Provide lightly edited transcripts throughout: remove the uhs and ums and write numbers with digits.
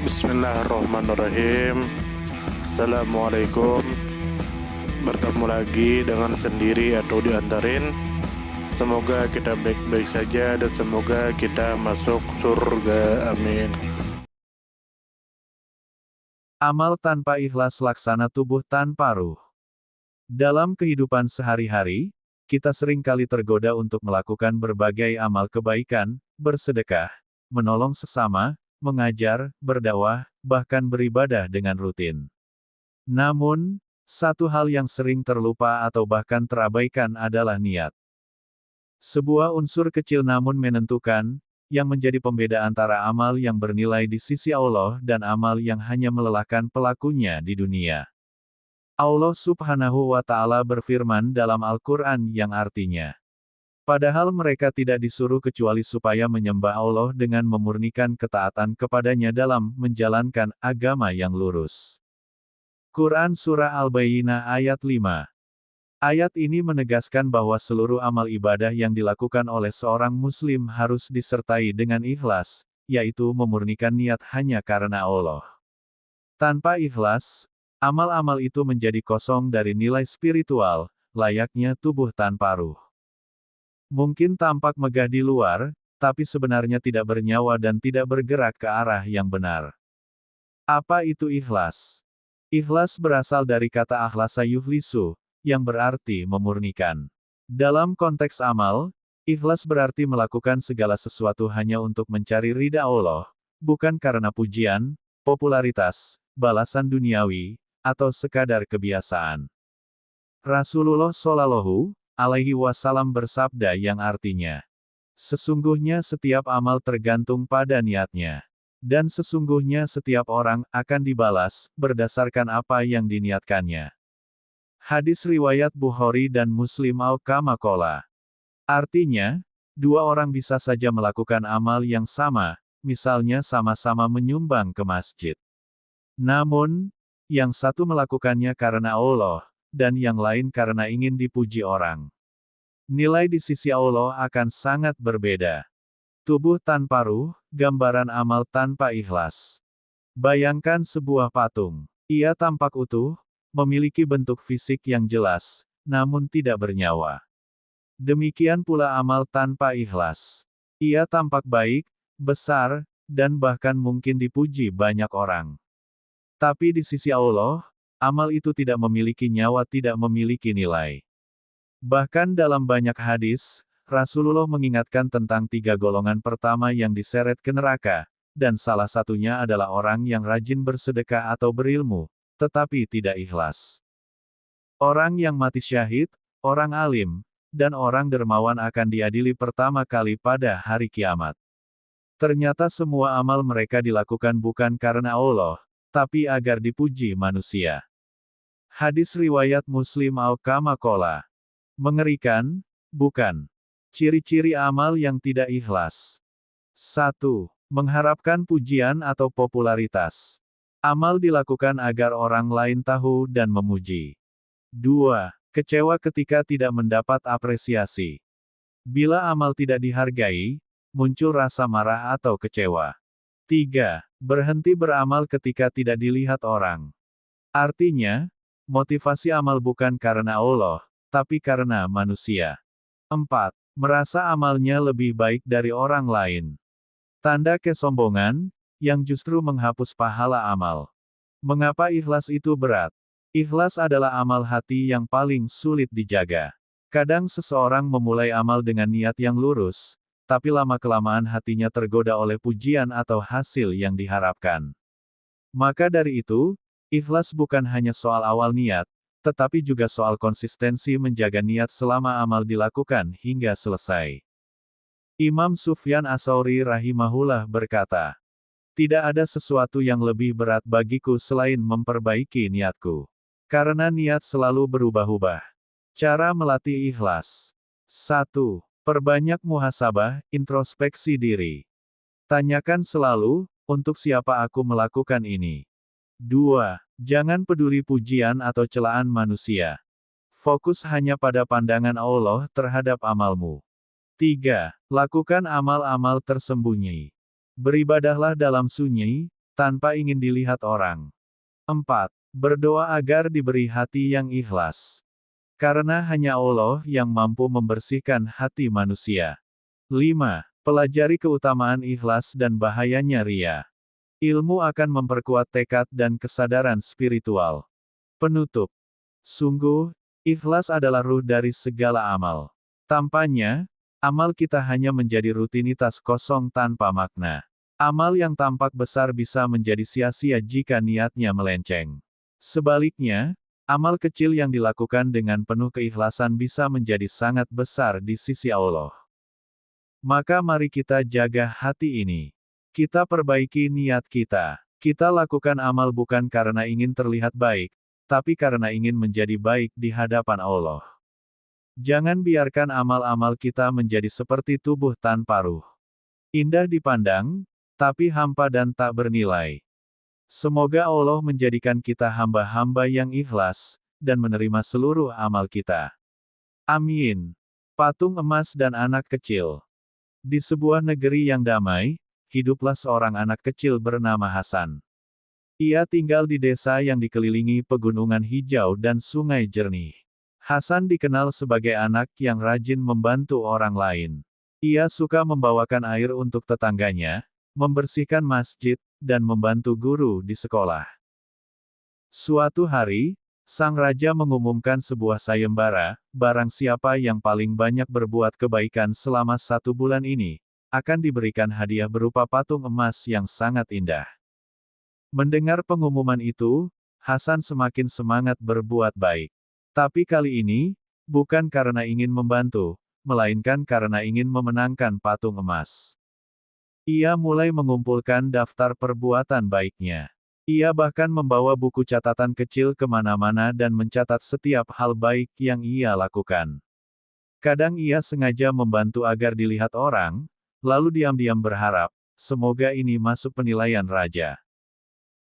Bismillahirrahmanirrahim. Assalamualaikum. Bertemu lagi dengan sendiri atau diantarin. Semoga kita baik-baik saja dan semoga kita masuk surga. Amin. Amal tanpa ikhlas laksana tubuh tanpa ruh. Dalam kehidupan sehari-hari, kita seringkali tergoda untuk melakukan berbagai amal kebaikan, bersedekah, menolong sesama, mengajar, berdakwah, bahkan beribadah dengan rutin. Namun, satu hal yang sering terlupa atau bahkan terabaikan adalah niat. Sebuah unsur kecil namun menentukan, yang menjadi pembeda antara amal yang bernilai di sisi Allah dan amal yang hanya melelahkan pelakunya di dunia. Allah Subhanahu wa Ta'ala berfirman dalam Al-Quran yang artinya, padahal mereka tidak disuruh kecuali supaya menyembah Allah dengan memurnikan ketaatan kepadanya dalam menjalankan agama yang lurus. Quran Surah Al-Bayyinah ayat 5. Ayat ini menegaskan bahwa seluruh amal ibadah yang dilakukan oleh seorang muslim harus disertai dengan ikhlas, yaitu memurnikan niat hanya karena Allah. Tanpa ikhlas, amal-amal itu menjadi kosong dari nilai spiritual, layaknya tubuh tanpa ruh. Mungkin tampak megah di luar, tapi sebenarnya tidak bernyawa dan tidak bergerak ke arah yang benar. Apa itu ikhlas? Ikhlas berasal dari kata akhlasa yukhlisu, yang berarti memurnikan. Dalam konteks amal, ikhlas berarti melakukan segala sesuatu hanya untuk mencari ridha Allah, bukan karena pujian, popularitas, balasan duniawi, atau sekadar kebiasaan. Rasulullah Shallallahu Alaihi Wasallam bersabda yang artinya, sesungguhnya setiap amal tergantung pada niatnya. Dan sesungguhnya setiap orang akan dibalas berdasarkan apa yang diniatkannya. Hadis riwayat Bukhari dan Muslim kama qala. Artinya, dua orang bisa saja melakukan amal yang sama, misalnya sama-sama menyumbang ke masjid. Namun, yang satu melakukannya karena Allah, dan yang lain karena ingin dipuji orang. Nilai di sisi Allah akan sangat berbeda. Tubuh tanpa ruh, gambaran amal tanpa ikhlas. Bayangkan sebuah patung. Ia tampak utuh, memiliki bentuk fisik yang jelas, namun tidak bernyawa. Demikian pula amal tanpa ikhlas. Ia tampak baik, besar, dan bahkan mungkin dipuji banyak orang. Tapi di sisi Allah, amal itu tidak memiliki nyawa, tidak memiliki nilai. Bahkan dalam banyak hadis, Rasulullah mengingatkan tentang tiga golongan pertama yang diseret ke neraka, dan salah satunya adalah orang yang rajin bersedekah atau berilmu, tetapi tidak ikhlas. Orang yang mati syahid, orang alim, dan orang dermawan akan diadili pertama kali pada hari kiamat. Ternyata semua amal mereka dilakukan bukan karena Allah, tapi agar dipuji manusia. Hadis riwayat Muslim kama qala. Mengerikan, bukan? Ciri-ciri amal yang tidak ikhlas. 1. Mengharapkan pujian atau popularitas. Amal dilakukan agar orang lain tahu dan memuji. 2. Kecewa ketika tidak mendapat apresiasi. Bila amal tidak dihargai, muncul rasa marah atau kecewa. 3. Berhenti beramal ketika tidak dilihat orang. Artinya, motivasi amal bukan karena Allah, tapi karena manusia. 4. Merasa amalnya lebih baik dari orang lain. Tanda kesombongan, yang justru menghapus pahala amal. Mengapa ikhlas itu berat? Ikhlas adalah amal hati yang paling sulit dijaga. Kadang seseorang memulai amal dengan niat yang lurus, tapi lama-kelamaan hatinya tergoda oleh pujian atau hasil yang diharapkan. Maka dari itu, ikhlas bukan hanya soal awal niat, tetapi juga soal konsistensi menjaga niat selama amal dilakukan hingga selesai. Imam Sufyan Ats-Tsauri rahimahullah berkata, tidak ada sesuatu yang lebih berat bagiku selain memperbaiki niatku. Karena niat selalu berubah-ubah. Cara melatih ikhlas. 1. Perbanyak muhasabah, introspeksi diri. Tanyakan selalu, untuk siapa aku melakukan ini? 2. Jangan peduli pujian atau celaan manusia. Fokus hanya pada pandangan Allah terhadap amalmu. 3. Lakukan amal-amal tersembunyi. Beribadahlah dalam sunyi, tanpa ingin dilihat orang. 4. Berdoa agar diberi hati yang ikhlas. Karena hanya Allah yang mampu membersihkan hati manusia. 5. Pelajari keutamaan ikhlas dan bahayanya ria. Ilmu akan memperkuat tekad dan kesadaran spiritual. Penutup. Sungguh, ikhlas adalah ruh dari segala amal. Tanpanya, amal kita hanya menjadi rutinitas kosong tanpa makna. Amal yang tampak besar bisa menjadi sia-sia jika niatnya melenceng. Sebaliknya, amal kecil yang dilakukan dengan penuh keikhlasan bisa menjadi sangat besar di sisi Allah. Maka mari kita jaga hati ini. Kita perbaiki niat kita. Kita lakukan amal bukan karena ingin terlihat baik, tapi karena ingin menjadi baik di hadapan Allah. Jangan biarkan amal-amal kita menjadi seperti tubuh tanpa ruh. Indah dipandang, tapi hampa dan tak bernilai. Semoga Allah menjadikan kita hamba-hamba yang ikhlas, dan menerima seluruh amal kita. Amin. Patung emas dan anak kecil. Di sebuah negeri yang damai, hiduplah seorang anak kecil bernama Hasan. Ia tinggal di desa yang dikelilingi pegunungan hijau dan sungai jernih. Hasan dikenal sebagai anak yang rajin membantu orang lain. Ia suka membawakan air untuk tetangganya, membersihkan masjid, dan membantu guru di sekolah. Suatu hari, sang raja mengumumkan sebuah sayembara, barang siapa yang paling banyak berbuat kebaikan selama 1 bulan ini, akan diberikan hadiah berupa patung emas yang sangat indah. Mendengar pengumuman itu, Hasan semakin semangat berbuat baik. Tapi kali ini, bukan karena ingin membantu, melainkan karena ingin memenangkan patung emas. Ia mulai mengumpulkan daftar perbuatan baiknya. Ia bahkan membawa buku catatan kecil kemana-mana dan mencatat setiap hal baik yang ia lakukan. Kadang ia sengaja membantu agar dilihat orang, lalu diam-diam berharap, semoga ini masuk penilaian raja.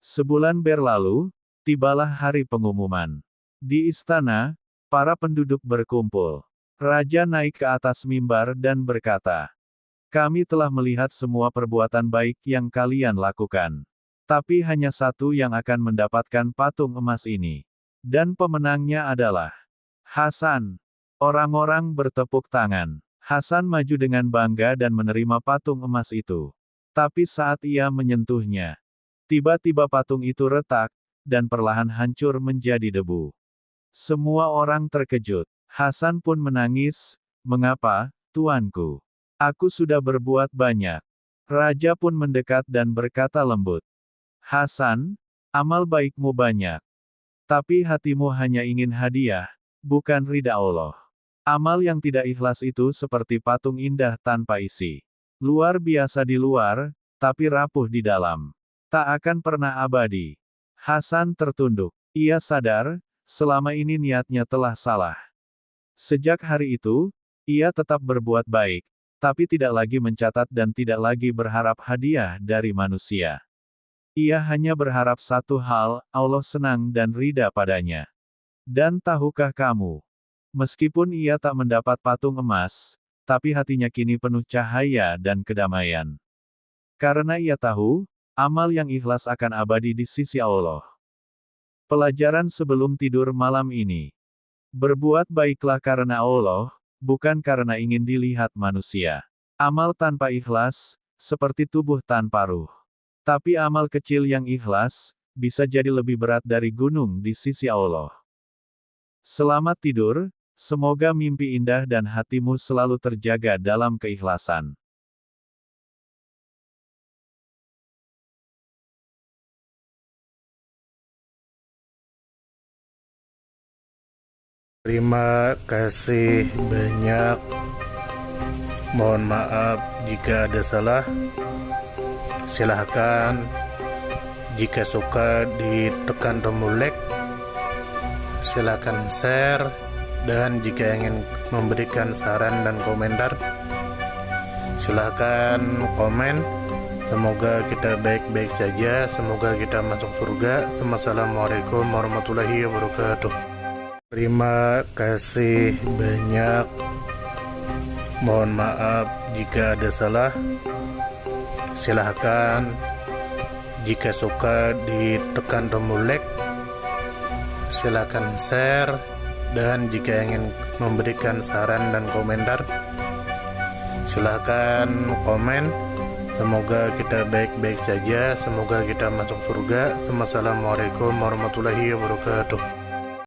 Sebulan berlalu, tibalah hari pengumuman. Di istana, para penduduk berkumpul. Raja naik ke atas mimbar dan berkata, "Kami telah melihat semua perbuatan baik yang kalian lakukan. Tapi hanya satu yang akan mendapatkan patung emas ini. Dan pemenangnya adalah Hasan." Orang-orang bertepuk tangan. Hasan maju dengan bangga dan menerima patung emas itu. Tapi saat ia menyentuhnya, tiba-tiba patung itu retak, dan perlahan hancur menjadi debu. Semua orang terkejut. Hasan pun menangis, "Mengapa, tuanku? Aku sudah berbuat banyak." Raja pun mendekat dan berkata lembut, "Hasan, amal baikmu banyak. Tapi hatimu hanya ingin hadiah, bukan ridha Allah. Amal yang tidak ikhlas itu seperti patung indah tanpa isi. Luar biasa di luar, tapi rapuh di dalam. Tak akan pernah abadi." Hasan tertunduk. Ia sadar, selama ini niatnya telah salah. Sejak hari itu, ia tetap berbuat baik, tapi tidak lagi mencatat dan tidak lagi berharap hadiah dari manusia. Ia hanya berharap satu hal, Allah senang dan ridha padanya. Dan tahukah kamu? Meskipun ia tak mendapat patung emas, tapi hatinya kini penuh cahaya dan kedamaian. Karena ia tahu, amal yang ikhlas akan abadi di sisi Allah. Pelajaran sebelum tidur malam ini. Berbuat baiklah karena Allah, bukan karena ingin dilihat manusia. Amal tanpa ikhlas, seperti tubuh tanpa ruh. Tapi amal kecil yang ikhlas, bisa jadi lebih berat dari gunung di sisi Allah. Selamat tidur, semoga mimpi indah dan hatimu selalu terjaga dalam keikhlasan. Terima kasih banyak. Mohon maaf jika ada salah. Silahkan jika suka ditekan tombol like, silahkan share, dan jika ingin memberikan saran dan komentar, silahkan komen. Semoga kita baik-baik saja, semoga kita masuk surga. Wassalamualaikum warahmatullahi wabarakatuh. Terima kasih banyak. Mohon maaf jika ada salah. Silahkan Jika suka ditekan tombol like, silakan share, dan jika ingin memberikan saran dan komentar, silakan komen. Semoga kita baik-baik saja, semoga kita masuk surga. Wassalamualaikum warahmatullahi wabarakatuh.